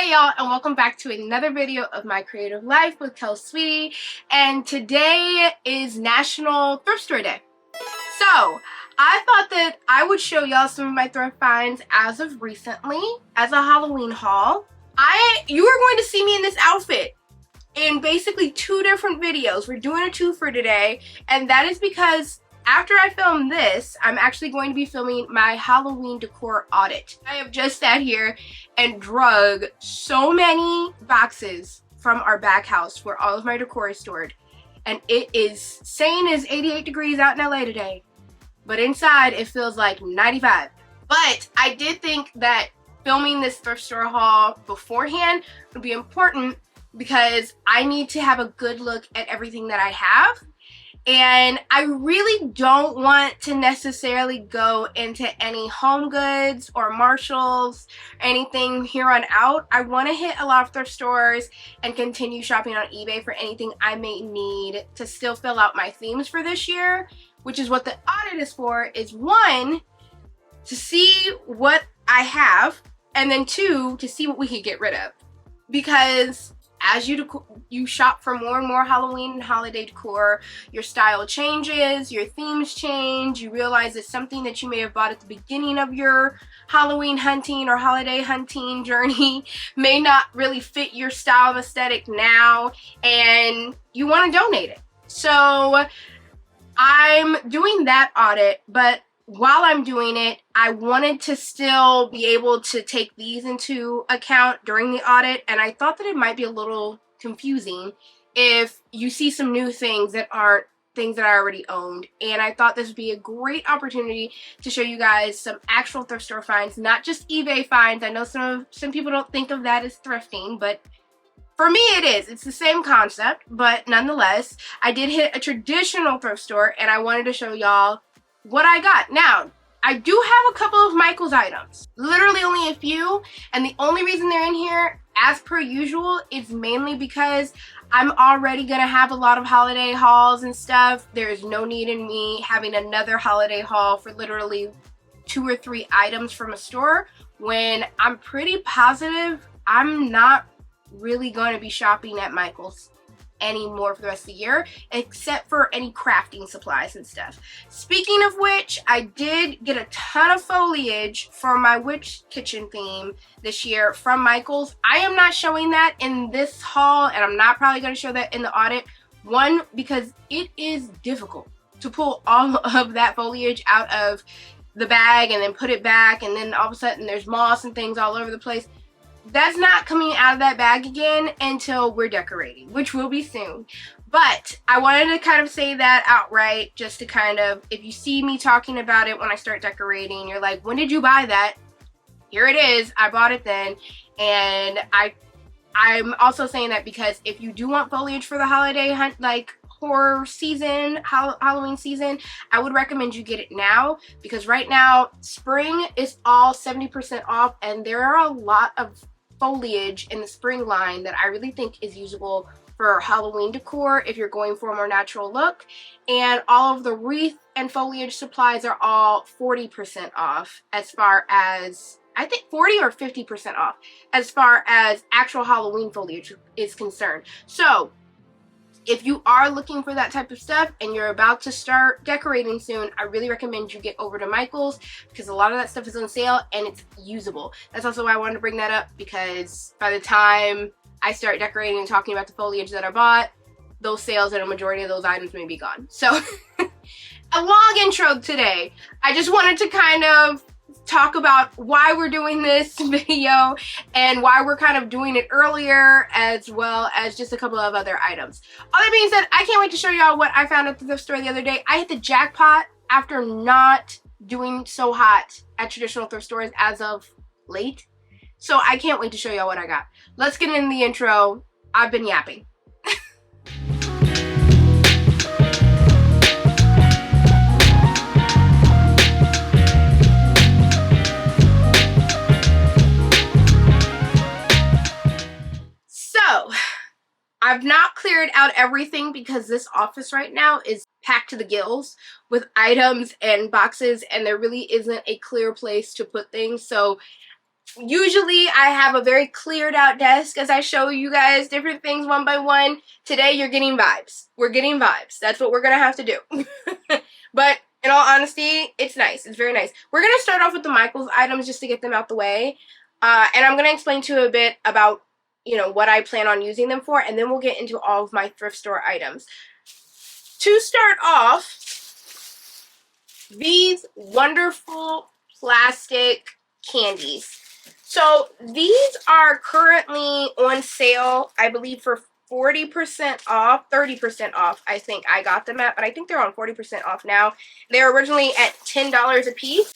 Hey y'all, and welcome back to another video of my creative life with Kel Sweetie. And today is National Thrift Store Day. So I thought that I would show y'all some of my thrift finds as of recently as a Halloween haul. You are going to see me in this outfit in basically two different videos. We're doing a two for today, and that is because after I film this, I'm actually going to be filming my Halloween decor audit. I have just sat here and drug so many boxes from our back house where all of my decor is stored. And it is saying it's 88 degrees out in LA today, but inside it feels like 95. But I did think that filming this thrift store haul beforehand would be important because I need to have a good look at everything that I have. And I really don't want to necessarily go into any Home Goods or Marshalls or anything here on out. I want to hit a lot of thrift stores and continue shopping on eBay for anything I may need to still fill out my themes for this year, which is what the audit is for, is one, to see what I have, and then two, to see what we could get rid of. Because as you shop for more and more Halloween and holiday decor, your style changes, your themes change, you realize that something that you may have bought at the beginning of your Halloween hunting or holiday hunting journey may not really fit your style of aesthetic now, and you want to donate it. So I'm doing that audit, but while I'm doing it, I wanted to still be able to take these into account during the audit, and I thought that it might be a little confusing if you see some new things that aren't things that I already owned. And I thought this would be a great opportunity to show you guys some actual thrift store finds, not just eBay finds. I know some people don't think of that as thrifting, but for me it is. It's the same concept, but nonetheless, I did hit a traditional thrift store and I wanted to show y'all what I got. Now, I do have a couple of Michael's items, literally only a few, and the only reason they're in here, as per usual, is mainly because I'm already gonna have a lot of holiday hauls and stuff. There's no need in me having another holiday haul for literally 2 or 3 items from a store when I'm pretty positive I'm not really going to be shopping at Michael's anymore for the rest of the year, except for any crafting supplies and stuff. Speaking of which, I did get a ton of foliage for my witch kitchen theme this year from Michael's. I am not showing that in this haul, and I'm not probably going to show that in the audit. One, because it is difficult to pull all of that foliage out of the bag and then put it back, and then all of a sudden there's moss and things all over the place. That's not coming out of that bag again until we're decorating, which will be soon. But I wanted to kind of say that outright, just to kind of, if you see me talking about it when I start decorating, you're like, when did you buy that? Here it is. I bought it then. And I'm also saying that because if you do want foliage for the holiday hunt, like horror season, Halloween season, I would recommend you get it now, because right now spring is all 70% off, and there are a lot of foliage in the spring line that I really think is usable for Halloween decor if you're going for a more natural look. And all of the wreath and foliage supplies are all 40% off, as far as, I think 40 or 50% off as far as actual Halloween foliage is concerned. So if you are looking for that type of stuff and you're about to start decorating soon, I really recommend you get over to Michael's, because a lot of that stuff is on sale and it's usable. That's also why I wanted to bring that up, because by the time I start decorating and talking about the foliage that I bought, those sales and a majority of those items may be gone. So a long intro today. I just wanted to kind of talk about why we're doing this video and why we're kind of doing it earlier, as well as just a couple of other items. All that being said, I can't wait to show y'all what I found at the thrift store the other day. I hit the jackpot after not doing so hot at traditional thrift stores as of late. So I can't wait to show y'all what I got. Let's get into the intro. I've been yapping. I've not cleared out everything because this office right now is packed to the gills with items and boxes, and there really isn't a clear place to put things. So Usually I have a very cleared out desk as I show you guys different things one by one. Today you're getting vibes. We're getting vibes. That's what we're gonna have to do. But in all honesty, it's nice. It's very nice. We're gonna start off with the Michaels items just to get them out the way. And I'm gonna explain to you a bit about, you know, what I plan on using them for, and then we'll get into all of my thrift store items. To start off, these wonderful plastic candies. So these are currently on sale, I believe, for 40% off, 30% off, I think I got them at, but I think they're on 40% off now. They were originally at $10 a piece.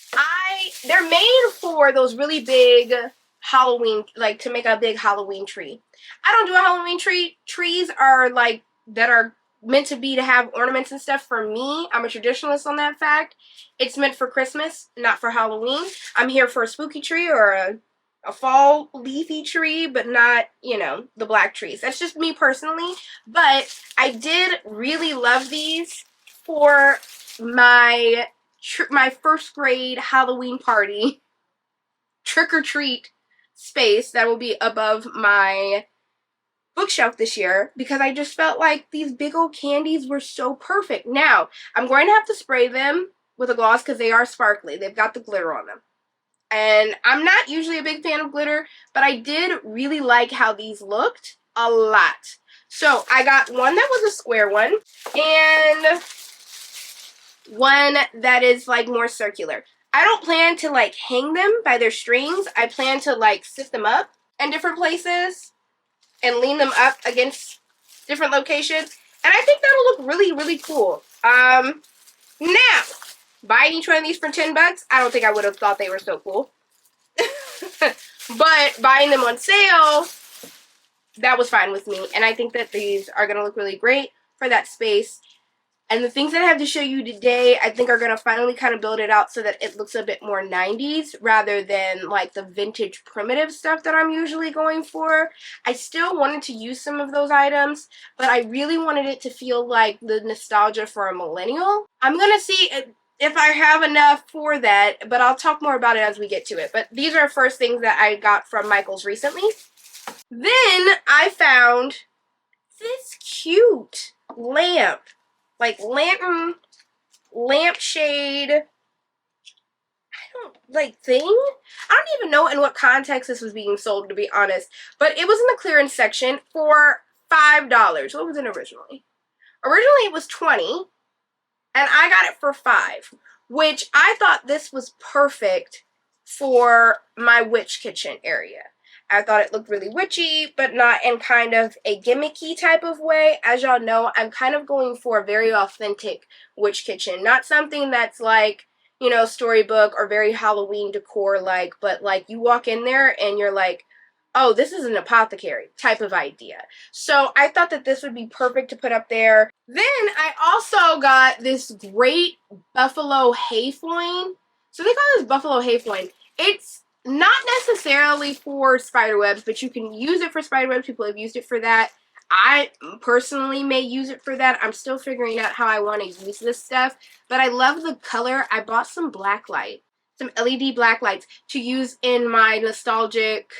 They're made for those really big Halloween, like to make a big Halloween tree. I don't do a Halloween tree. Trees are like, that are meant to be to have ornaments and stuff. For me, I'm a traditionalist on that fact. It's meant for Christmas, not for Halloween. I'm here for a spooky tree or a fall leafy tree, but not, you know, the black trees. That's just me personally. But I did really love these for my first grade Halloween party trick-or-treat space that will be above my bookshelf this year, because I just felt like these big old candies were so perfect. Now, I'm going to have to spray them with a gloss because they are sparkly. They've got the glitter on them. And I'm not usually a big fan of glitter, but I did really like how these looked a lot. So I got one that was a square one and one that is like more circular. I don't plan to like hang them by their strings. I plan to like sit them up in different places and lean them up against different locations. And I think that'll look really, really cool. Now, buying each one of these for 10 bucks, I don't think I would have thought they were so cool. But buying them on sale, that was fine with me. And I think that these are going to look really great for that space. And the things that I have to show you today, I think are going to finally kind of build it out so that it looks a bit more 90s rather than like the vintage primitive stuff that I'm usually going for. I still wanted to use some of those items, but I really wanted it to feel like the nostalgia for a millennial. I'm going to see if I have enough for that, but I'll talk more about it as we get to it. But these are first things that I got from Michaels recently. Then I found this cute lamp. Like lantern, lampshade, thing. I don't even know in what context this was being sold, to be honest. But it was in the clearance section for $5. What was it originally? Originally it was $20, and I got it for $5, which I thought this was perfect for my witch kitchen area. I thought it looked really witchy, but not in kind of a gimmicky type of way. As y'all know, I'm kind of going for a very authentic witch kitchen. Not something that's like, you know, storybook or very Halloween decor like, but like you walk in there and you're like, oh, this is an apothecary type of idea. So I thought that this would be perfect to put up there. Then I also got this great buffalo hayfoin. So they call this buffalo hayfoin. It's not necessarily for spider webs, but you can use it for spider webs. People have used it for that. I personally may use it for that. I'm still figuring out how I want to use this stuff, but I love the color. I bought some black light, some LED black lights to use in my nostalgic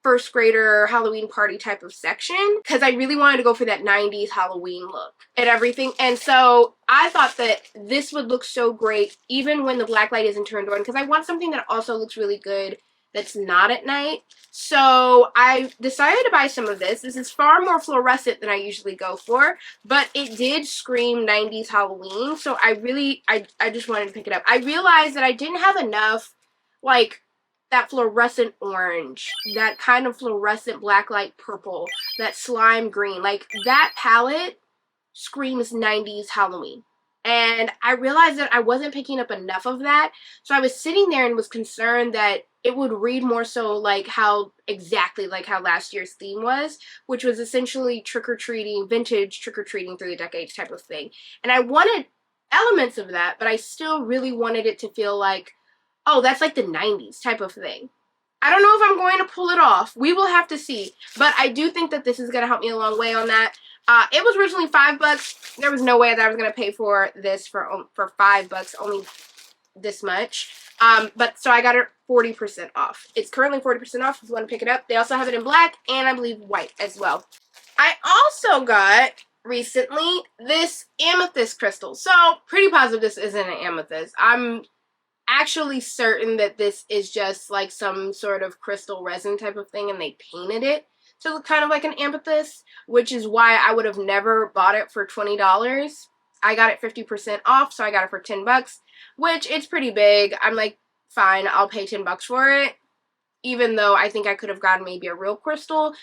first grader Halloween party type of section, because I really wanted to go for that 90s Halloween look and everything. And so I thought that this would look so great even when the black light isn't turned on, because I want something that also looks really good that's not at night. So I decided to buy some of this. This is far more fluorescent than I usually go for, but it did scream 90s Halloween, so I just wanted to pick it up. I realized that I didn't have enough, like, that fluorescent orange, that kind of fluorescent blacklight purple, that slime green. Like, that palette screams 90s Halloween. And I realized that I wasn't picking up enough of that, so I was sitting there and was concerned that it would read more so like exactly like how last year's theme was, which was essentially trick-or-treating, vintage trick-or-treating through the decades type of thing. And I wanted elements of that, but I still really wanted it to feel like, oh, that's like the 90s type of thing. I don't know if I'm going to pull it off. We will have to see. But I do think that this is going to help me a long way on that. It was originally $5. There was no way that I was going to pay for this for $5, only this much. But so I got it 40% off. It's currently 40% off if you want to pick it up. They also have it in black and I believe white as well. I also got recently this amethyst crystal. So pretty positive this isn't an amethyst. I'm actually certain that this is just like some sort of crystal resin type of thing and they painted it to look kind of like an amethyst, which is why I would have never bought it for $20. I got it 50% off, so I got it for 10 bucks, which it's pretty big. I'm like, fine, I'll pay 10 bucks for it, even though I think I could have gotten maybe a real crystal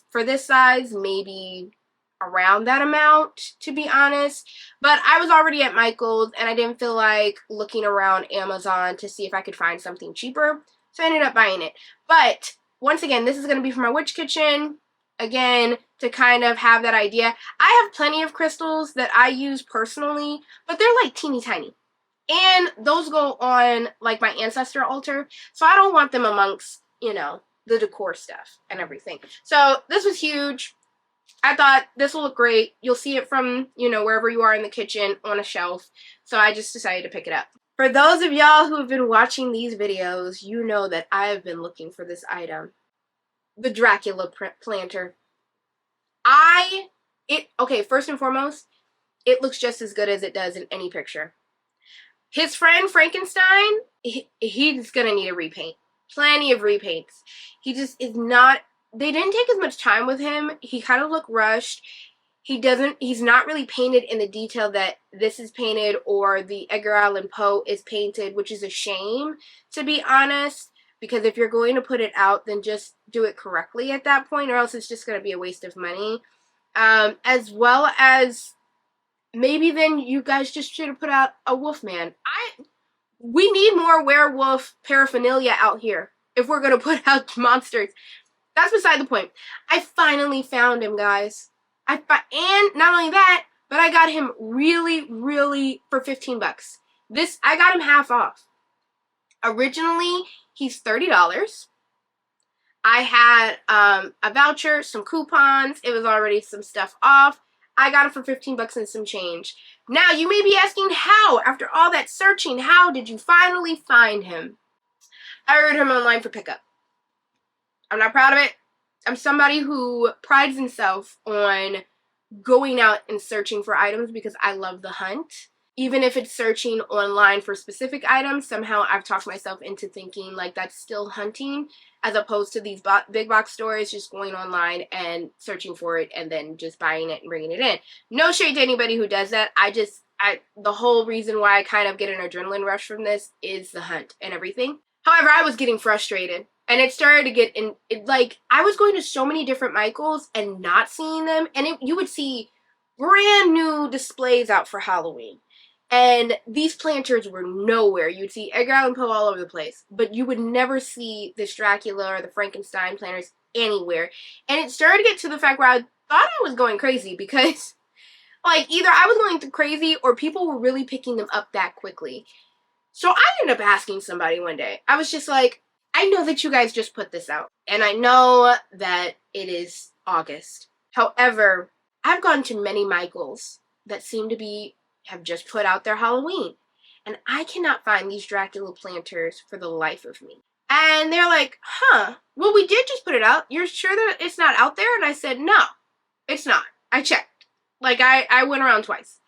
for this size, maybe around that amount, to be honest. But I was already at Michael's and I didn't feel like looking around Amazon to see if I could find something cheaper, so I ended up buying it. But once again, this is going to be for my witch kitchen, again, to kind of have that idea. I have plenty of crystals that I use personally, but they're like teeny tiny. And those go on like my ancestor altar, so I don't want them amongst, you know, the decor stuff and everything. So this was huge. I thought this will look great. You'll see it from, you know, wherever you are in the kitchen on a shelf. So I just decided to pick it up. For those of y'all who have been watching these videos, you know that I have been looking for this item. The Dracula planter. Okay, first and foremost, it looks just as good as it does in any picture. His friend Frankenstein, he's gonna need a repaint. Plenty of repaints. He just is not, they didn't take as much time with him. He kind of looked rushed. He's not really painted in the detail that this is painted or the Edgar Allan Poe is painted, which is a shame, to be honest, because if you're going to put it out, then just do it correctly at that point, or else it's just going to be a waste of money. As well as maybe then you guys just should have put out a Wolfman. We need more werewolf paraphernalia out here if we're going to put out monsters. That's beside the point. I finally found him, guys. And not only that, but I got him really for 15 bucks. I got him half off. Originally, he's $30. I had a voucher, some coupons. It was already some stuff off. I got him for 15 bucks and some change. Now, you may be asking how, after all that searching, how did you finally find him? I ordered him online for pickup. I'm not proud of it. I'm somebody who prides himself on going out and searching for items because I love the hunt. Even if it's searching online for specific items, somehow I've talked myself into thinking like that's still hunting, as opposed to these big box stores just going online and searching for it and then just buying it and bringing it in. No shade to anybody who does that. The whole reason why I kind of get an adrenaline rush from this is the hunt and everything. However, I was getting frustrated. And it started to get I was going to so many different Michaels and not seeing them. And you would see brand new displays out for Halloween. And these planters were nowhere. You'd see Edgar Allan Poe all over the place. But you would never see this Dracula or the Frankenstein planters anywhere. And it started to get to the fact where I thought I was going crazy because, like, either I was going crazy or people were really picking them up that quickly. So I ended up asking somebody one day. I was just like, I know that you guys just put this out, and I know that it is August. However, I've gone to many Michaels that seem to have just put out their Halloween, and I cannot find these Dracula planters for the life of me. And they're like, huh, well, we did just put it out. You're sure that it's not out there? And I said, no, it's not. I checked. Like, I went around twice.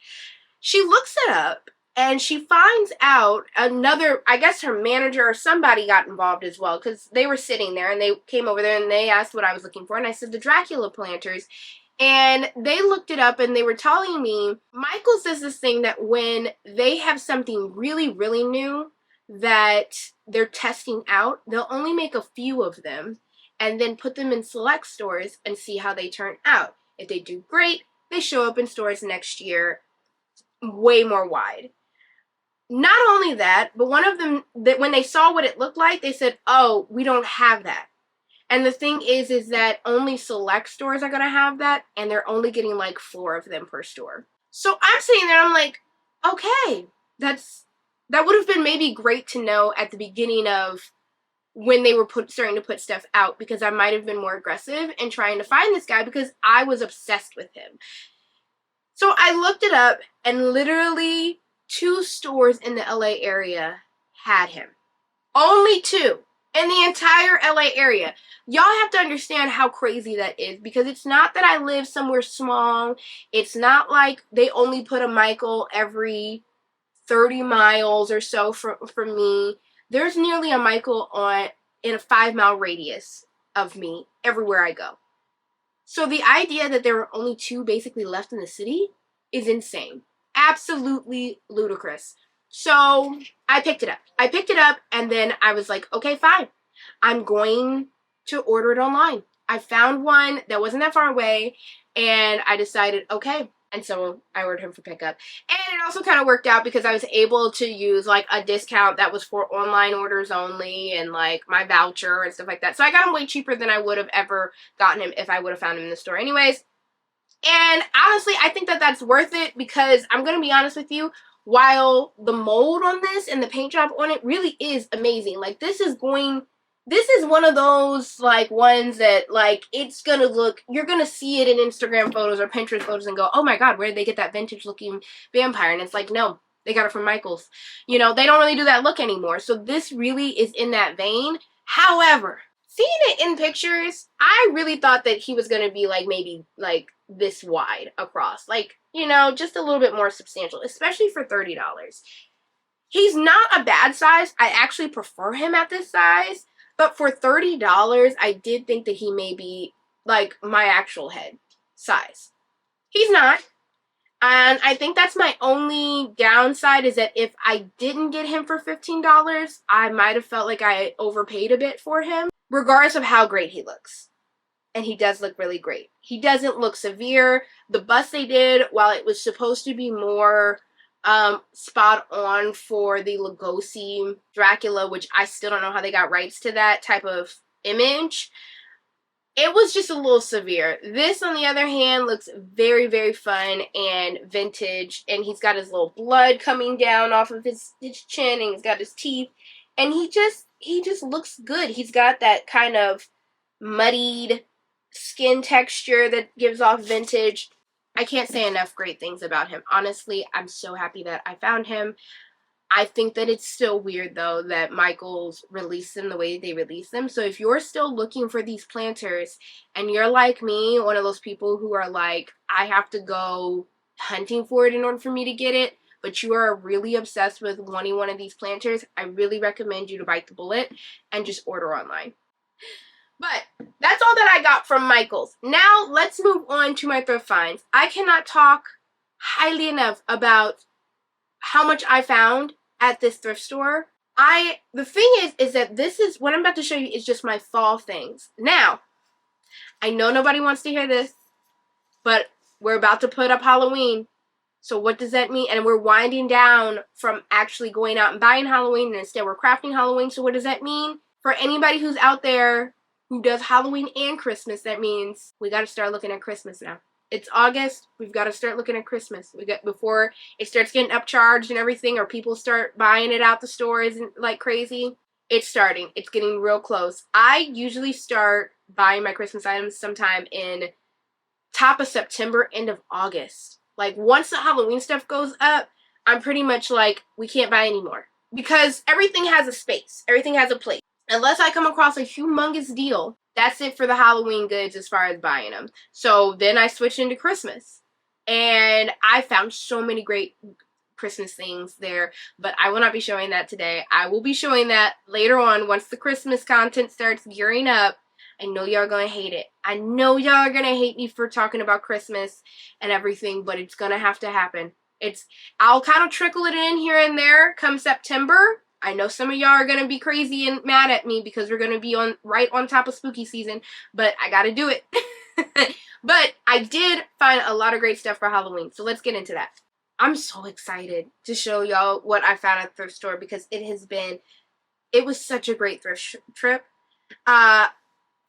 She looks it up. And she finds out I guess her manager or somebody got involved as well, because they were sitting there and they came over there and they asked what I was looking for. And I said, the Dracula planters. And they looked it up and they were telling me, Michaels does this thing that when they have something really new that they're testing out, they'll only make a few of them and then put them in select stores and see how they turn out. If they do great, they show up in stores next year way more wide. Not only that, but one of them, that when they saw what it looked like, they said, oh, we don't have that. And the thing is that only select stores are going to have that, and they're only getting like 4 of them per store. So I'm sitting there, I'm like, okay, that would have been maybe great to know at the beginning of when they were starting to put stuff out, because I might have been more aggressive in trying to find this guy because I was obsessed with him. So I looked it up, and literally 2 stores in the LA area had him. Only 2 in the entire LA area. Y'all have to understand how crazy that is, because it's not that I live somewhere small. It's not like they only put a Michael every 30 miles or so from me. There's nearly a Michael in a 5-mile radius of me everywhere I go. So the idea that there were only 2 basically left in the city is insane. Absolutely ludicrous. So I picked it up. And then I was like, okay, fine. I'm going to order it online. I found one that wasn't that far away, and I decided, okay. And so I ordered him for pickup. And it also kind of worked out because I was able to use like a discount that was for online orders only, and like my voucher and stuff like that. So I got him way cheaper than I would have ever gotten him if I would have found him in the store anyways. And honestly, I think that that's worth it, because I'm going to be honest with you, while the mold on this and the paint job on it really is amazing. Like, this is one of those like ones that like it's gonna look, you're gonna see it in Instagram photos or Pinterest photos and go, oh my god, where did they get that vintage looking vampire? And it's like, no, they got it from Michael's. You know, they don't really do that look anymore. So this really is in that vein. However, seeing it in pictures, I really thought that he was gonna be like maybe like this wide across, like, you know, just a little bit more substantial, especially for $30. He's not a bad size. I actually prefer him at this size. But for $30, I did think that he may be like my actual head size. He's not. And I think that's my only downside, is that if I didn't get him for $15, I might have felt like I overpaid a bit for him, regardless of how great he looks. And he does look really great. He doesn't look severe. The bust they did, while it was supposed to be more spot on for the Lugosi Dracula, which I still don't know how they got rights to that type of image, it was just a little severe. This, on the other hand, looks very, very fun and vintage, and he's got his little blood coming down off of his chin, and he's got his teeth, and he just looks good. He's got that kind of muddied skin texture that gives off vintage. I can't say enough great things about him. Honestly, I'm so happy that I found him. I think that it's still weird, though, that Michael's released them the way they release them. So if you're still looking for these planters, and you're like me, one of those people who are like, I have to go hunting for it in order for me to get it, but you are really obsessed with wanting one of these planters, I really recommend you to bite the bullet and just order online. But that's all that I got from Michael's. Now let's move on to my thrift finds. I cannot talk highly enough about how much I found at this thrift store. The thing is that this is, what I'm about to show you is just my fall things. Now, I know nobody wants to hear this, but we're about to put up Halloween. So what does that mean? And we're winding down from actually going out and buying Halloween, and instead we're crafting Halloween. So what does that mean? For anybody who's out there who does Halloween and Christmas, that means we got to start looking at Christmas now. It's August. We've got to start looking at Christmas. Before it starts getting upcharged and everything, or people start buying it out the stores and like crazy. It's starting. It's getting real close. I usually start buying my Christmas items sometime in top of September, end of August. Like, once the Halloween stuff goes up, I'm pretty much like, we can't buy anymore. Because everything has a space. Everything has a place. Unless I come across a humongous deal, that's it for the Halloween goods as far as buying them. So then I switched into Christmas. And I found so many great Christmas things there. But I will not be showing that today. I will be showing that later on once the Christmas content starts gearing up. I know y'all are going to hate it. I know y'all are going to hate me for talking about Christmas and everything. But it's going to have to happen. I'll kind of trickle it in here and there come September. I know some of y'all are going to be crazy and mad at me because we're going to be right on top of spooky season, but I got to do it. But I did find a lot of great stuff for Halloween, so let's get into that. I'm so excited to show y'all what I found at the thrift store because it was such a great thrift trip.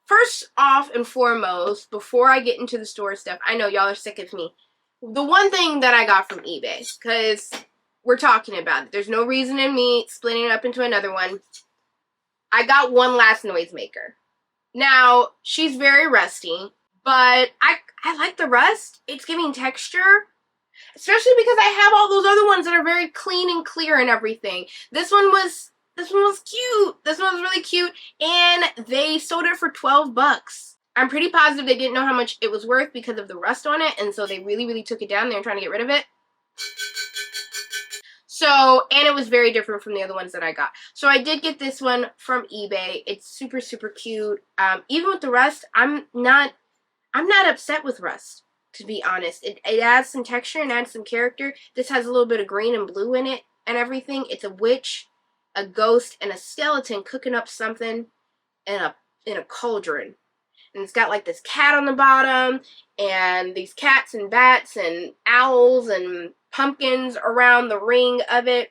First off and foremost, before I get into the store stuff, I know y'all are sick of me. The one thing that I got from eBay, because we're talking about it. There's no reason in me splitting it up into another one. I got one last noisemaker. Now, she's very rusty, but I like the rust. It's giving texture. Especially because I have all those other ones that are very clean and clear and everything. This one was This one was cute. This one was really cute. And they sold it for 12 bucks. I'm pretty positive they didn't know how much it was worth because of the rust on it. And so they really, really took it down. They were trying to get rid of it. So, and it was very different from the other ones that I got. So I did get this one from eBay. It's super, super cute. Even with the rust, I'm not upset with rust, to be honest. It adds some texture and adds some character. This has a little bit of green and blue in it and everything. It's a witch, a ghost, and a skeleton cooking up something in a cauldron. And it's got like this cat on the bottom, and these cats and bats and owls and pumpkins around the ring of it.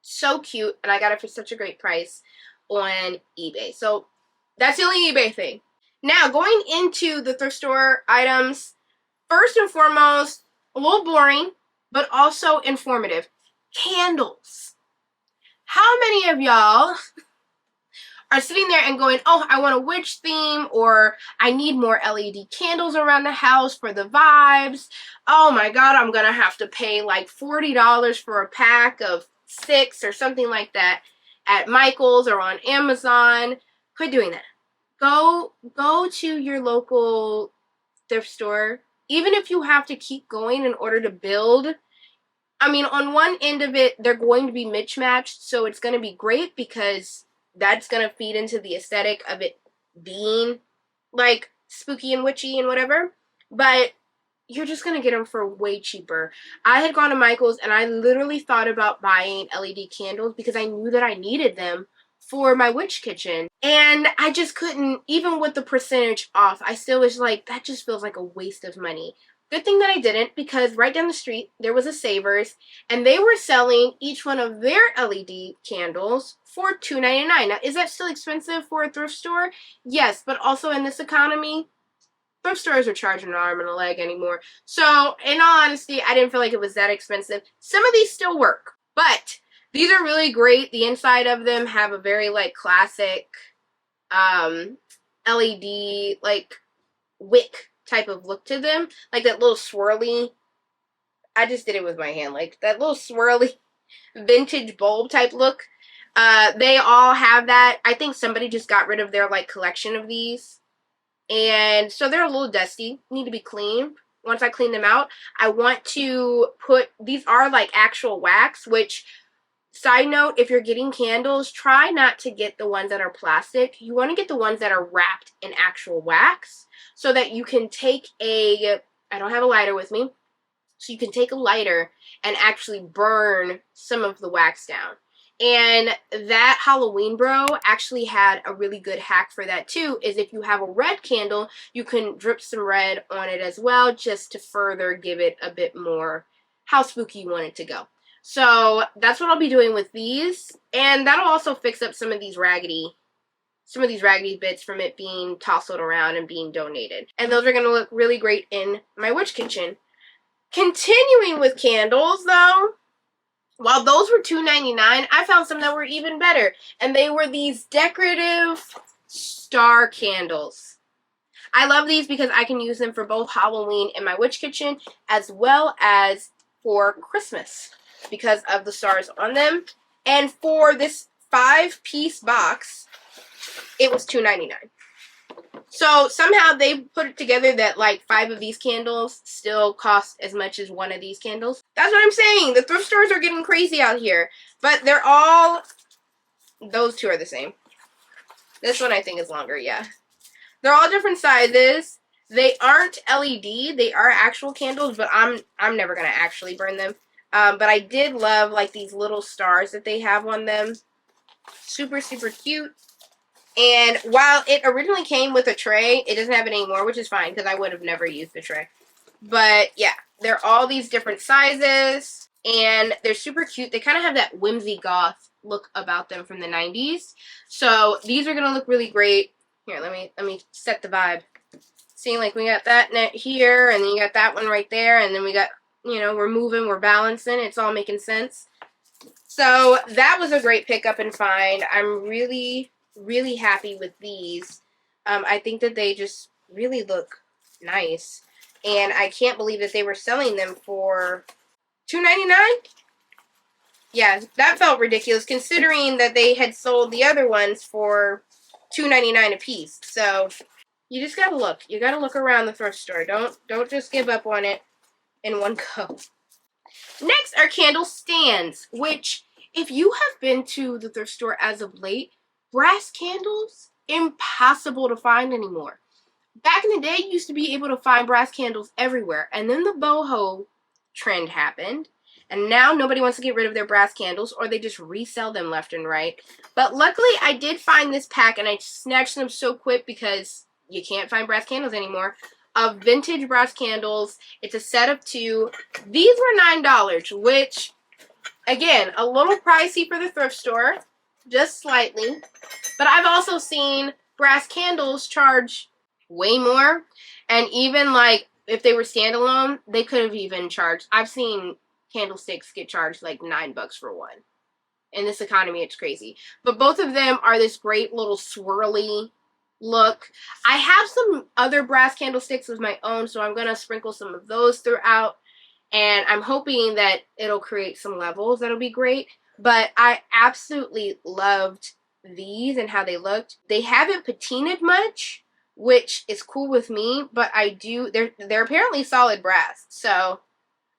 So cute, and I got it for such a great price on eBay. So that's the only eBay thing. Now, going into the thrift store items, first and foremost, a little boring, but also informative. Candles. How many of y'all are sitting there and going, oh, I want a witch theme, or I need more LED candles around the house for the vibes. Oh my God, I'm going to have to pay like $40 for a pack of 6 or something like that at Michael's or on Amazon. Quit doing that. Go to your local thrift store. Even if you have to keep going in order to build. I mean, on one end of it, they're going to be mismatched, so it's going to be great because that's going to feed into the aesthetic of it being like spooky and witchy and whatever. But you're just going to get them for way cheaper. I had gone to Michael's and I literally thought about buying LED candles because I knew that I needed them for my witch kitchen. And I just couldn't, even with the percentage off, I still was like, that just feels like a waste of money. Good thing that I didn't, because right down the street there was a Savers and they were selling each one of their LED candles for $2.99. Now, is that still expensive for a thrift store? Yes, but also in this economy, thrift stores are charging an arm and a leg anymore. So, in all honesty, I didn't feel like it was that expensive. Some of these still work, but these are really great. The inside of them have a very like classic LED like wick type of look to them, like that little swirly, I just did it with my hand, like that little swirly vintage bulb type look. They all have that. I think somebody just got rid of their like collection of these, and so they're a little dusty, need to be cleaned. Once I clean them out, I want to put, these are like actual wax, which, side note, if you're getting candles, try not to get the ones that are plastic. You want to get the ones that are wrapped in actual wax so that you can take I don't have a lighter with me, so you can take a lighter and actually burn some of the wax down. And that Halloween bro actually had a really good hack for that too, is if you have a red candle, you can drip some red on it as well, just to further give it a bit more how spooky you want it to go. So that's what I'll be doing with these, and that'll also fix up some of these raggedy bits from it being tousled around and being donated. And those are going to look really great in my witch kitchen. Continuing with candles though, while those were $2.99, I found some that were even better, and they were these decorative star candles. I love these because I can use them for both Halloween in my witch kitchen as well as for Christmas, because of the stars on them. And for this 5-piece box, it was $2.99. So somehow they put it together that like 5 of these candles still cost as much as 1 of these candles. That's what I'm saying. The thrift stores are getting crazy out here. But they're all, those two are the same. This one I think is longer, yeah. They're all different sizes. They aren't LED. They are actual candles, but I'm never going to actually burn them. But I did love like these little stars that they have on them. Super, super cute. And while it originally came with a tray, it doesn't have it anymore, which is fine because I would have never used the tray. But yeah, they're all these different sizes and they're super cute. They kind of have that whimsy goth look about them from the 90s. So these are going to look really great. Here, let me set the vibe. See, like we got that net here, and then you got that one right there, and then we got, you know, we're moving, we're balancing, it's all making sense. So that was a great pickup and find. I'm really, really happy with these. I think that they just really look nice. And I can't believe that they were selling them for $2.99. Yeah, that felt ridiculous considering that they had sold the other ones for $2.99 a piece. So you just gotta look. You gotta look around the thrift store. Don't just give up on it in one go. Next are candle stands, which if you have been to the thrift store as of late, brass candles, impossible to find anymore. Back in the day, you used to be able to find brass candles everywhere, and then the boho trend happened, and now nobody wants to get rid of their brass candles, or they just resell them left and right. But luckily, I did find this pack, and I snatched them so quick because you can't find brass candles anymore, of vintage brass candles. It's a set of 2. These were $9, which, again, a little pricey for the thrift store, just slightly. But I've also seen brass candles charge way more, and even like if they were standalone, they could have even charged. I've seen candlesticks get charged like $9 for one. In this economy, it's crazy. But both of them are this great little swirly look. I have some other brass candlesticks of my own, so I'm gonna sprinkle some of those throughout, and I'm hoping that it'll create some levels that'll be great. But I absolutely loved these and how they looked. They haven't patinaed much, which is cool with me, but they're apparently solid brass, so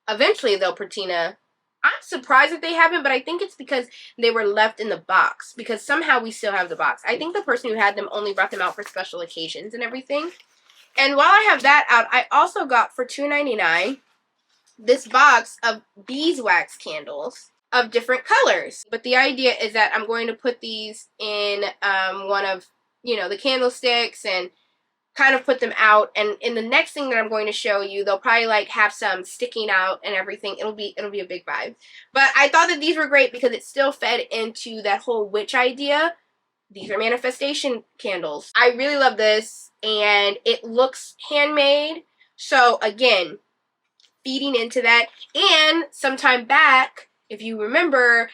eventually they'll patina. I'm surprised that they haven't, but I think it's because they were left in the box, because somehow we still have the box. I think the person who had them only brought them out for special occasions and everything. And while I have that out, I also got for $2.99 this box of beeswax candles of different colors. But the idea is that I'm going to put these in one of, the candlesticks and kind of put them out, and in the next thing that I'm going to show you, they'll probably like have some sticking out and everything. It'll be a big vibe. But I thought that these were great because it still fed into that whole witch idea. These are manifestation candles. I really love this, and it looks handmade. So again, feeding into that. And sometime back, if you remember,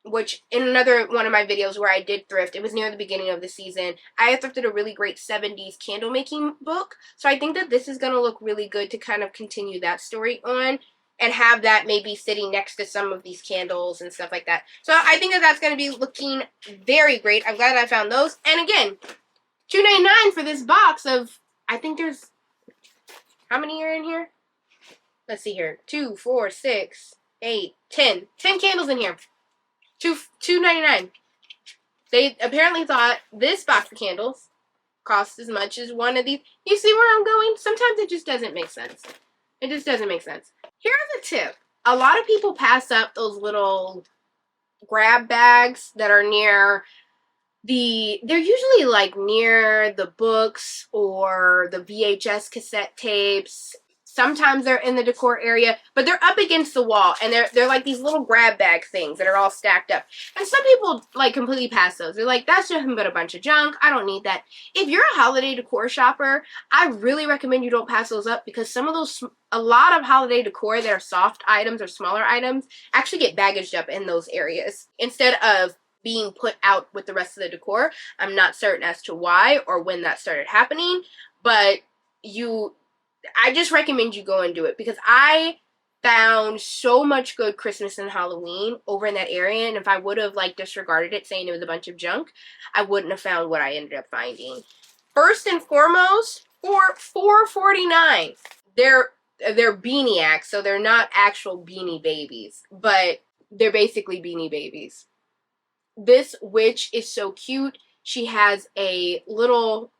which in another one of my videos where I did thrift, it was near the beginning of the season, I thrifted a really great 70s candle making book. So I think that this is going to look really good to kind of continue that story on and have that maybe sitting next to some of these candles and stuff like that. So I think that that's going to be looking very great. I'm glad I found those. And again, $2.99 for this box of, I think there's, how many are in here? Let's see here. 2, 4, 6, 8, 10. 10 candles in here. $2.99. They apparently thought this box of candles cost as much as one of these. You see where I'm going? Sometimes it just doesn't make sense. It just doesn't make sense. Here's a tip. A lot of people pass up those little grab bags that are near they're usually like near the books or the VHS cassette tapes. Sometimes they're in the decor area, but they're up against the wall, and they're like these little grab bag things that are all stacked up. And some people like completely pass those. They're like, that's nothing but a bunch of junk. I don't need that. If you're a holiday decor shopper, I really recommend you don't pass those up, because a lot of holiday decor that are soft items or smaller items actually get baggaged up in those areas instead of being put out with the rest of the decor. I'm not certain as to why or when that started happening, but I just recommend you go and do it, because I found so much good Christmas and Halloween over in that area, and if I would have like disregarded it saying it was a bunch of junk, I wouldn't have found what I ended up finding. First and foremost, for $4.49, they're beaniacs, so they're not actual Beanie Babies, but they're basically Beanie Babies. This witch is so cute. She has a little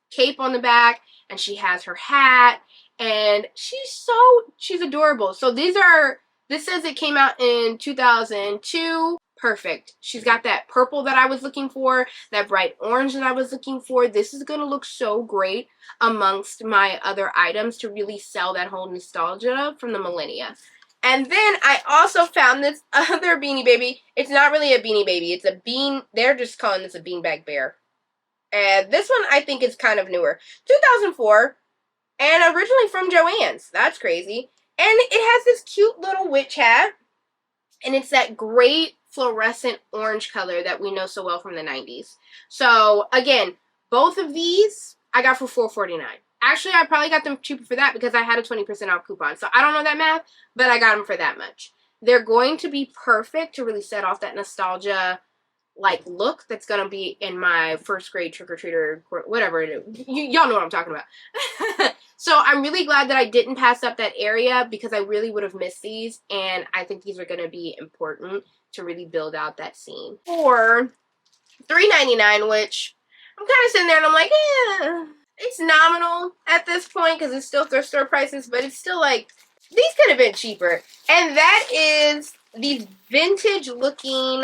cape on the back, and she has her hat, and she's adorable. So this says it came out in 2002. Perfect. She's got that purple that I was looking for, that bright orange that I was looking for. This is going to look so great amongst my other items to really sell that whole nostalgia from the millennia. And then I also found this other Beanie Baby. It's not really a Beanie Baby. It's a they're just calling this a beanbag bear. And this one I think is kind of newer. 2004, and originally from Joann's. That's crazy. And it has this cute little witch hat, and it's that great fluorescent orange color that we know so well from the 90s. So, again, both of these I got for $4.49. Actually, I probably got them cheaper for that because I had a 20% off coupon. So, I don't know that math, but I got them for that much. they're going to be perfect to really set off that nostalgia like look that's gonna be in my first grade trick-or-treater, whatever it is. Y'all know what I'm talking about. So I'm really glad that I didn't pass up that area because I really would have missed these, and I think these are gonna be important to really build out that scene. For $3.99, which I'm kind of sitting there and I'm like, it's nominal at this point because it's still thrift store prices, but it's still like, these could have been cheaper. And that is these vintage looking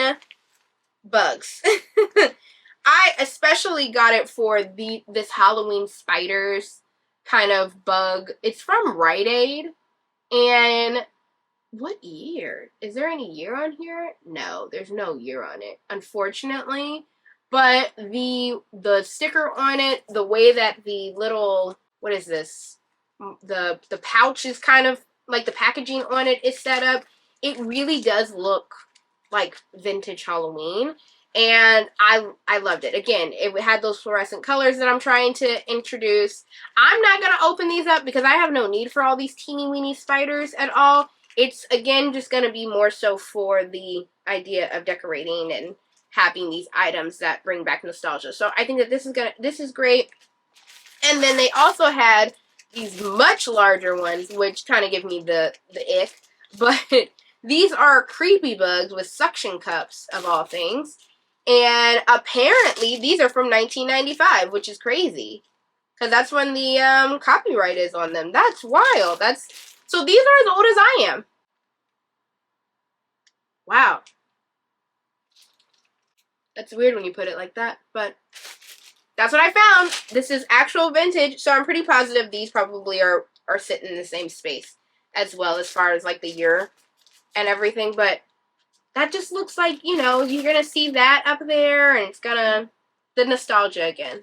bugs. I especially got it for this Halloween spiders kind of bug. It's from Rite Aid. And what year? Is there any year on here? No, there's no year on it, unfortunately. But the sticker on it, the way that the little, what is this? The pouch is kind of like the packaging on it is set up. It really does look like vintage Halloween, and I loved it. Again, it had those fluorescent colors that I'm trying to introduce. I'm not going to open these up because I have no need for all these teeny weeny spiders at all. It's, again, just going to be more so for the idea of decorating and having these items that bring back nostalgia. So I think that this is great. And then they also had these much larger ones, which kind of give me the ick. But these are creepy bugs with suction cups, of all things. And apparently, these are from 1995, which is crazy. Because that's when the copyright is on them. That's wild. So these are as old as I am. Wow. That's weird when you put it like that, but that's what I found. This is actual vintage, so I'm pretty positive these probably are sitting in the same space as well as far as like the year and everything, but that just looks like, you know, you're going to see that up there, and it's going to, the nostalgia again.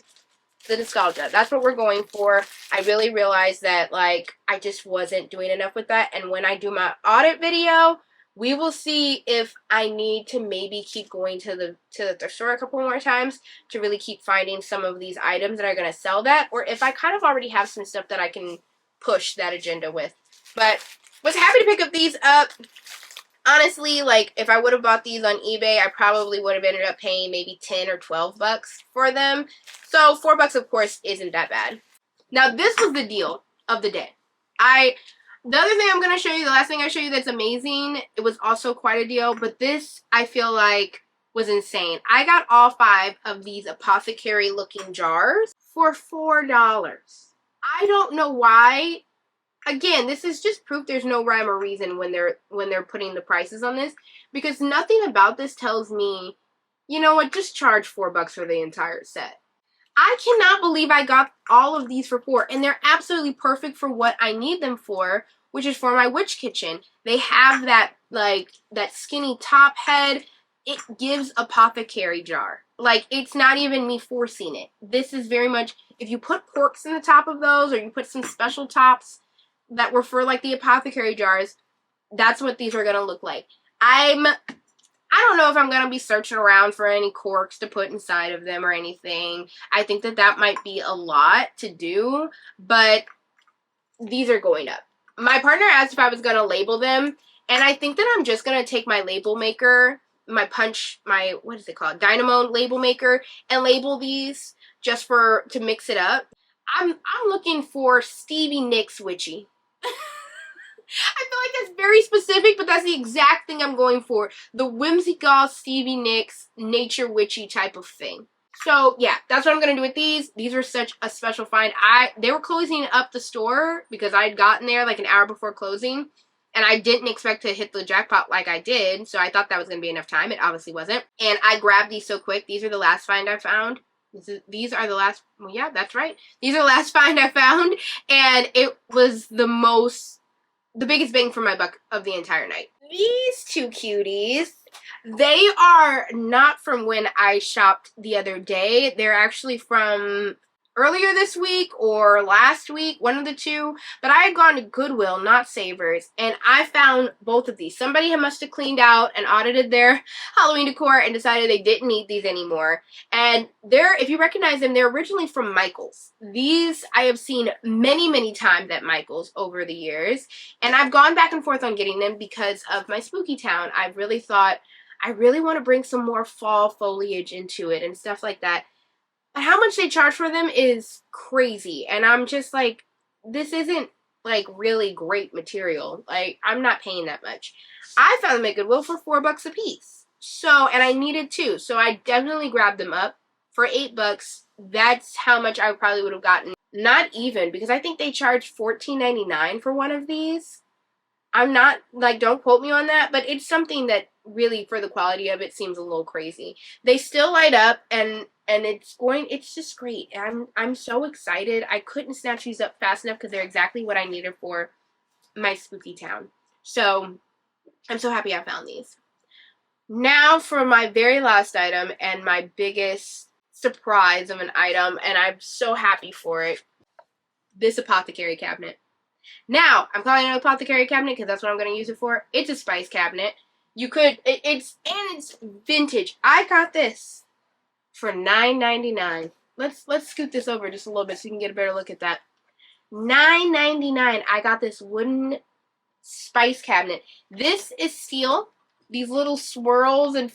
The nostalgia. That's what we're going for. I really realized that, like, I just wasn't doing enough with that, and when I do my audit video, we will see if I need to maybe keep going to the thrift store a couple more times to really keep finding some of these items that are going to sell that, or if I kind of already have some stuff that I can push that agenda with. But was happy to pick up these up. Honestly, like, if I would have bought these on eBay, I probably would have ended up paying maybe 10 or 12 bucks for them. So 4 bucks, of course, isn't that bad. Now, this was the deal of the day. The other thing I'm going to show you, the last thing I show you that's amazing, it was also quite a deal, but this, I feel like, was insane. I got all 5 of these apothecary-looking jars for $4. I don't know why. Again, this is just proof there's no rhyme or reason when they're putting the prices on this, because nothing about this tells me, you know what, just charge 4 bucks for the entire set. I cannot believe I got all of these for 4, and they're absolutely perfect for what I need them for, which is for my witch kitchen. They have that, like, that skinny top head. It gives apothecary jar. Like, it's not even me forcing it. This is very much, if you put corks in the top of those, or you put some special tops that were for, like, the apothecary jars, that's what these are going to look like. I don't know if I'm going to be searching around for any corks to put inside of them or anything. I think that might be a lot to do, but these are going up. My partner asked if I was going to label them, and I think that I'm just going to take my label maker, what is it called? Dynamo label maker, and label these just to mix it up. I'm looking for Stevie Nicks Witchy. I feel like that's very specific, but that's the exact thing I'm going for. The whimsical Stevie Nicks nature witchy type of thing. So yeah, that's what I'm going to do with these. These were such a special find. They were closing up the store because I had gotten there like an hour before closing, and I didn't expect to hit the jackpot like I did, so I thought that was going to be enough time. It obviously wasn't. And I grabbed these so quick. These are the last find I found. These are the last, well, yeah, that's right. These are the last find I found, and it was the biggest bang for my buck of the entire night. These 2 cuties, they are not from when I shopped the other day. They're actually from earlier this week or last week, one of the two, but I had gone to Goodwill, not Savers, and I found both of these. Somebody must have cleaned out and audited their Halloween decor and decided they didn't need these anymore. And they're, if you recognize them, they're originally from Michael's. These I have seen many, many times at Michael's over the years, and I've gone back and forth on getting them because of my spooky town. I really thought I really want to bring some more fall foliage into it and stuff like that. But how much they charge for them is crazy. And I'm just like, this isn't like really great material. Like, I'm not paying that much. I found them at Goodwill for $4 a piece. So, and I needed two. So I definitely grabbed them up for $8. That's how much I probably would have gotten. Not even, because I think they charged $14.99 for one of these. I'm not, like, don't quote me on that, but it's something that really, for the quality of it, seems a little crazy. They still light up, and it's just great. I'm so excited. I couldn't snatch these up fast enough because they're exactly what I needed for my spooky town. So, I'm so happy I found these. Now for my very last item and my biggest surprise of an item, and I'm so happy for it. This apothecary cabinet. Now, I'm calling it an apothecary cabinet because that's what I'm going to use it for. It's a spice cabinet. You could, it's vintage. I got this for $9.99. Let's scoot this over just a little bit so you can get a better look at that. $9.99. I got this wooden spice cabinet. This is steel. These little swirls and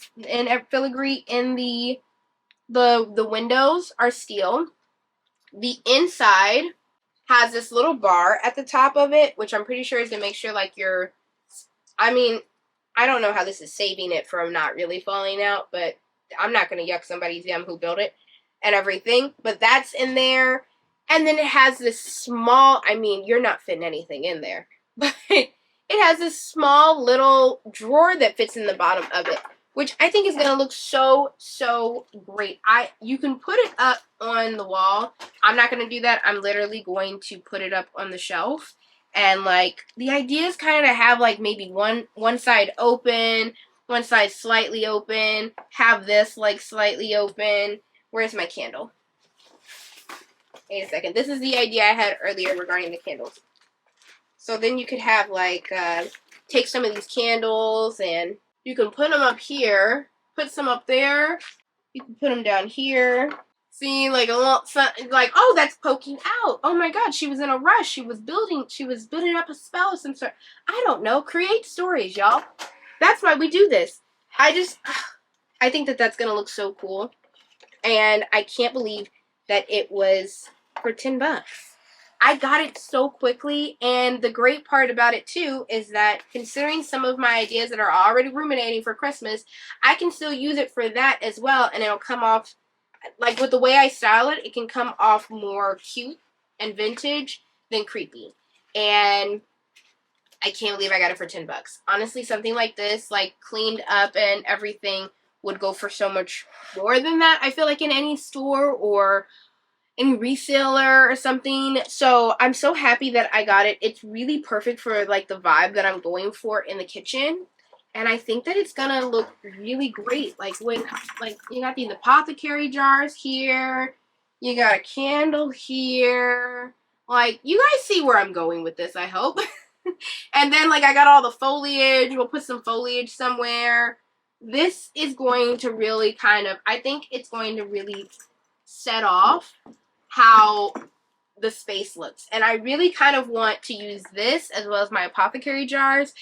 filigree in the windows are steel. The inside has this little bar at the top of it, which I'm pretty sure is to make sure, like, I mean, I don't know how this is saving it from not really falling out, but I'm not going to yuck somebody's yum who built it and everything, but that's in there. And then it has this small, I mean, you're not fitting anything in there, but it has this small little drawer that fits in the bottom of it, which I think is going to look so, so great. You can put it up on the wall. I'm not going to do that. I'm literally going to put it up on the shelf. And, like, the idea is kind of to have, like, maybe one side open, one side slightly open, have this, like, slightly open. Where's my candle? Wait a second. This is the idea I had earlier regarding the candles. So then you could have, like, take some of these candles and you can put them up here, put some up there. You can put them down here. See, like, a little, like, oh, that's poking out. Oh my God, she was in a rush. She was building up a spell of some sort. I don't know. Create stories, y'all. That's why we do this. I think that that's gonna look so cool, and I can't believe that it was for $10. I got it so quickly, and the great part about it, too, is that considering some of my ideas that are already ruminating for Christmas, I can still use it for that as well, and it'll come off, like, with the way I style it, it can come off more cute and vintage than creepy. And I can't believe I got it for $10. Honestly, something like this, like, cleaned up and everything, would go for so much more than that, I feel like, in any store or any reseller or something. So I'm so happy that I got it. It's really perfect for, like, the vibe that I'm going for in the kitchen. And I think that it's gonna look really great. Like, when, like, you got these apothecary jars here. You got a candle here. Like, you guys see where I'm going with this, I hope. And then, like, I got all the foliage. We'll put some foliage somewhere. This is going to really kind of, I think it's going to really set off how the space looks. And I really kind of want to use this as well as my apothecary jars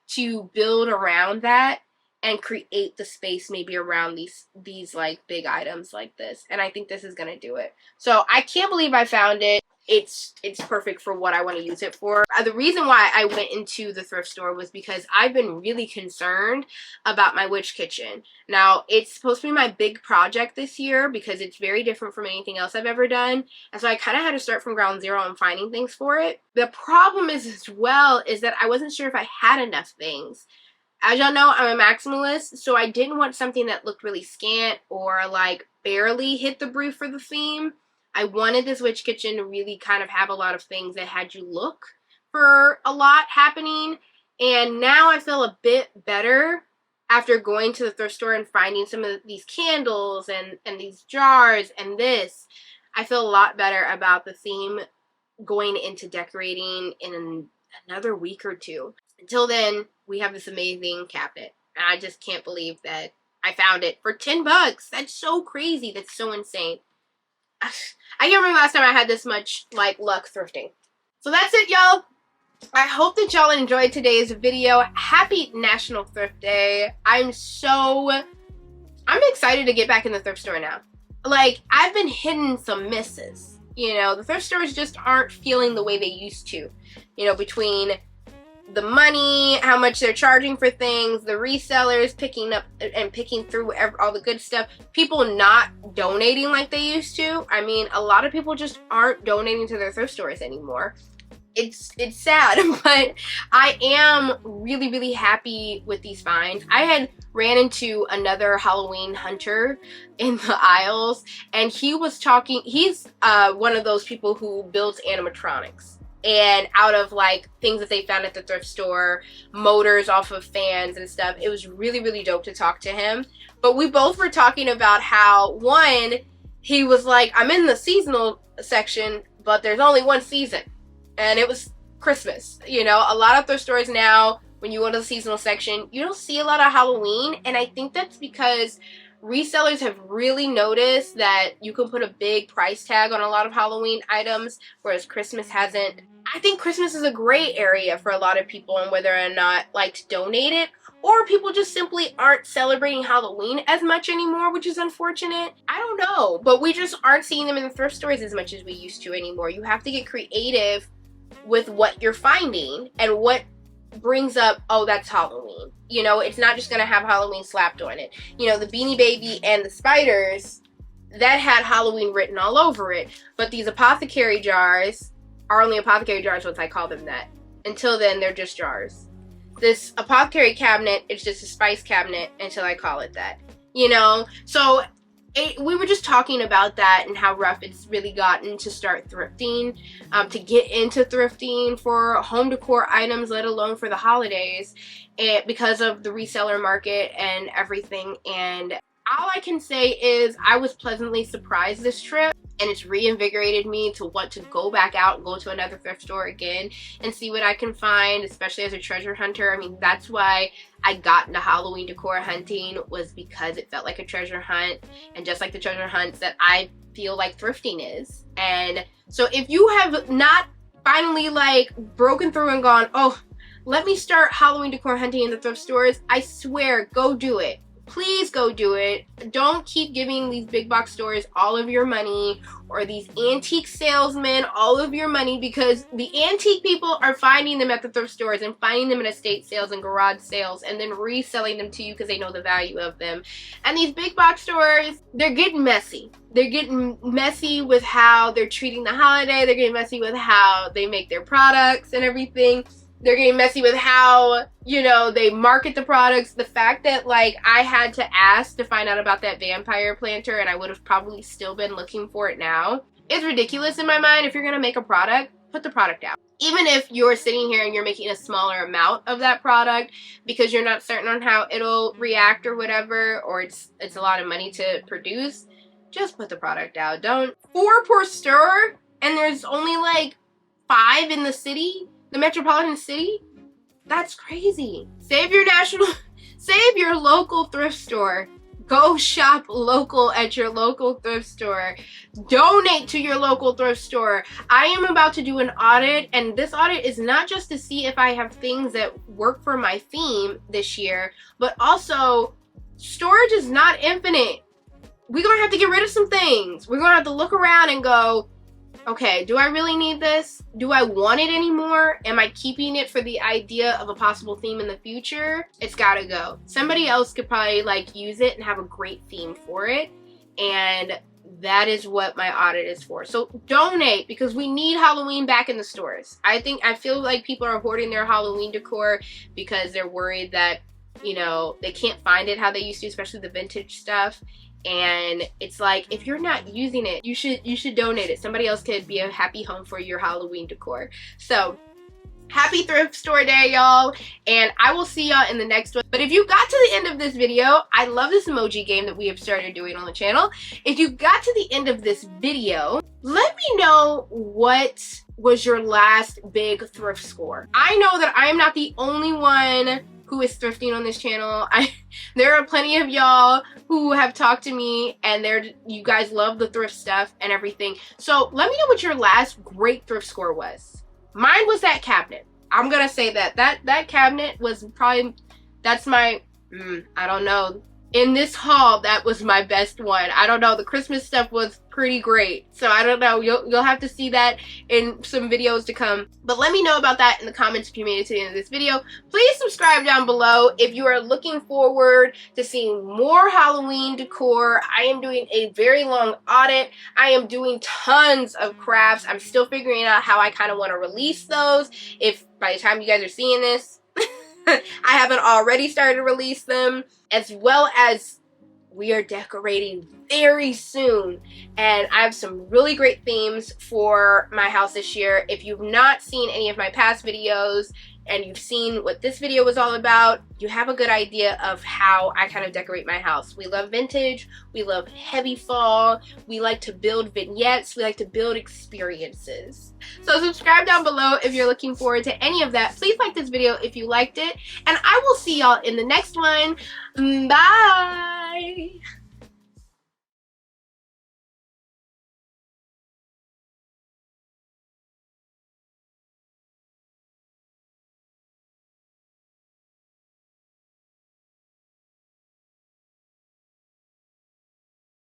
to build around that and create the space maybe around these like big items like this. And I think this is gonna do it. So I can't believe I found it. It's perfect for what I want to use it for. The reason why I went into the thrift store was because I've been really concerned about my witch kitchen. Now, it's supposed to be my big project this year because it's very different from anything else I've ever done. And so I kind of had to start from ground zero and finding things for it. The problem is as well is that I wasn't sure if I had enough things. As y'all know, I'm a maximalist, so I didn't want something that looked really scant or like barely hit the brief for the theme. I wanted this witch kitchen to really kind of have a lot of things that had you look for a lot happening. And now I feel a bit better after going to the thrift store and finding some of these candles and these jars and this. I feel a lot better about the theme going into decorating in another week or two. Until then, we have this amazing cabinet. And I just can't believe that I found it for 10 bucks. That's so crazy. That's so insane. I can't remember last time I had this much, like, luck thrifting. So that's it, y'all. I hope that y'all enjoyed today's video. Happy National Thrift Day. I'm excited to get back in the thrift store now. Like, I've been hitting some misses. You know, the thrift stores just aren't feeling the way they used to. You know, between the money, how much they're charging for things, the resellers picking up and picking through all the good stuff, people not donating like they used to. I mean, a lot of people just aren't donating to their thrift stores anymore. It's sad, but I am really, really happy with these finds. I had ran into another Halloween hunter in the aisles, and he was talking, he's one of those people who builds animatronics. And out of like things that they found at the thrift store, motors off of fans and stuff. It was really, really dope to talk to him. But we both were talking about how, one, he was like, I'm in the seasonal section, but there's only one season. And it was Christmas. You know, a lot of thrift stores now, when you go to the seasonal section, you don't see a lot of Halloween. And I think that's because resellers have really noticed that you can put a big price tag on a lot of Halloween items, whereas Christmas hasn't. I think Christmas is a gray area for a lot of people on whether or not like to donate it, or people just simply aren't celebrating Halloween as much anymore, which is unfortunate. I don't know, but we just aren't seeing them in the thrift stores as much as we used to anymore. You have to get creative with what you're finding and what brings up, oh, that's Halloween. You know, it's not just gonna have Halloween slapped on it. You know, the Beanie Baby and the spiders, that had Halloween written all over it. But these apothecary jars are only apothecary jars once I call them that. Until then, they're just jars. This apothecary cabinet is just a spice cabinet until I call it that. You know, so we were just talking about that and how rough it's really gotten to start thrifting, to get into thrifting for home decor items, let alone for the holidays, and because of the reseller market and everything. And all I can say is I was pleasantly surprised this trip, and it's reinvigorated me to want to go back out and go to another thrift store again and see what I can find, especially as a treasure hunter. I mean, that's why I got into Halloween decor hunting, was because it felt like a treasure hunt, and just like the treasure hunts that I feel like thrifting is. And so if you have not finally like broken through and gone, oh, let me start Halloween decor hunting in the thrift stores, I swear, go do it. Please go do it. Don't keep giving these big box stores all of your money, or these antique salesmen all of your money, because the antique people are finding them at the thrift stores and finding them in estate sales and garage sales and then reselling them to you because they know the value of them. And these big box stores, they're getting messy. They're getting messy with how they're treating the holiday. They're getting messy with how they make their products and everything. They're getting messy with how, you know, they market the products. The fact that, like, I had to ask to find out about that vampire planter and I would have probably still been looking for it now is ridiculous in my mind. If you're going to make a product, put the product out. Even if you're sitting here and you're making a smaller amount of that product because you're not certain on how it'll react or whatever, or it's a lot of money to produce, just put the product out. Don't. 4 per store, and there's only, like, 5 in the city? The metropolitan city? That's crazy. Save your local thrift store. Go shop local at your local thrift store. Donate to your local thrift store. I am about to do an audit, and this audit is not just to see if I have things that work for my theme this year, but also storage is not infinite. We're gonna have to get rid of some things. We're gonna have to look around and go, okay, do I really need this? Do I want it anymore? Am I keeping it for the idea of a possible theme in the future? It's gotta go. Somebody else could probably like use it and have a great theme for it. And that is what my audit is for. So donate, because we need Halloween back in the stores. I feel like people are hoarding their Halloween decor because they're worried that, you know, they can't find it how they used to, especially the vintage stuff. And it's like, if you're not using it, you should donate it. Somebody else could be a happy home for your Halloween decor. So Happy thrift store day, y'all, and I will see y'all in the next one. But if you got to the end of this video, I love this emoji game that we have started doing on the channel. If you got to the end of this video, let me know what was your last big thrift score. I know that I am not the only one who is thrifting on this channel. There are plenty of y'all who have talked to me, and you guys love the thrift stuff and everything. So let me know what your last great thrift score was. Mine was that cabinet. I'm gonna say that cabinet was probably, that's my, I don't know. In this haul, that was my best one. I don't know, the Christmas stuff was pretty great. So I don't know, you'll have to see that in some videos to come. But let me know about that in the comments if you made it to the end of this video. Please subscribe down below if you are looking forward to seeing more Halloween decor. I am doing a very long audit. I am doing tons of crafts. I'm still figuring out how I kind of want to release those. If by the time you guys are seeing this, I haven't already started to release them, as well as we are decorating very soon, and I have some really great themes for my house this year. If you've not seen any of my past videos and you've seen what this video was all about, you have a good idea of how I kind of decorate my house. We love vintage, we love heavy fall, we like to build vignettes, we like to build experiences. So subscribe down below if you're looking forward to any of that. Please like this video if you liked it, and I will see y'all in the next one. Bye!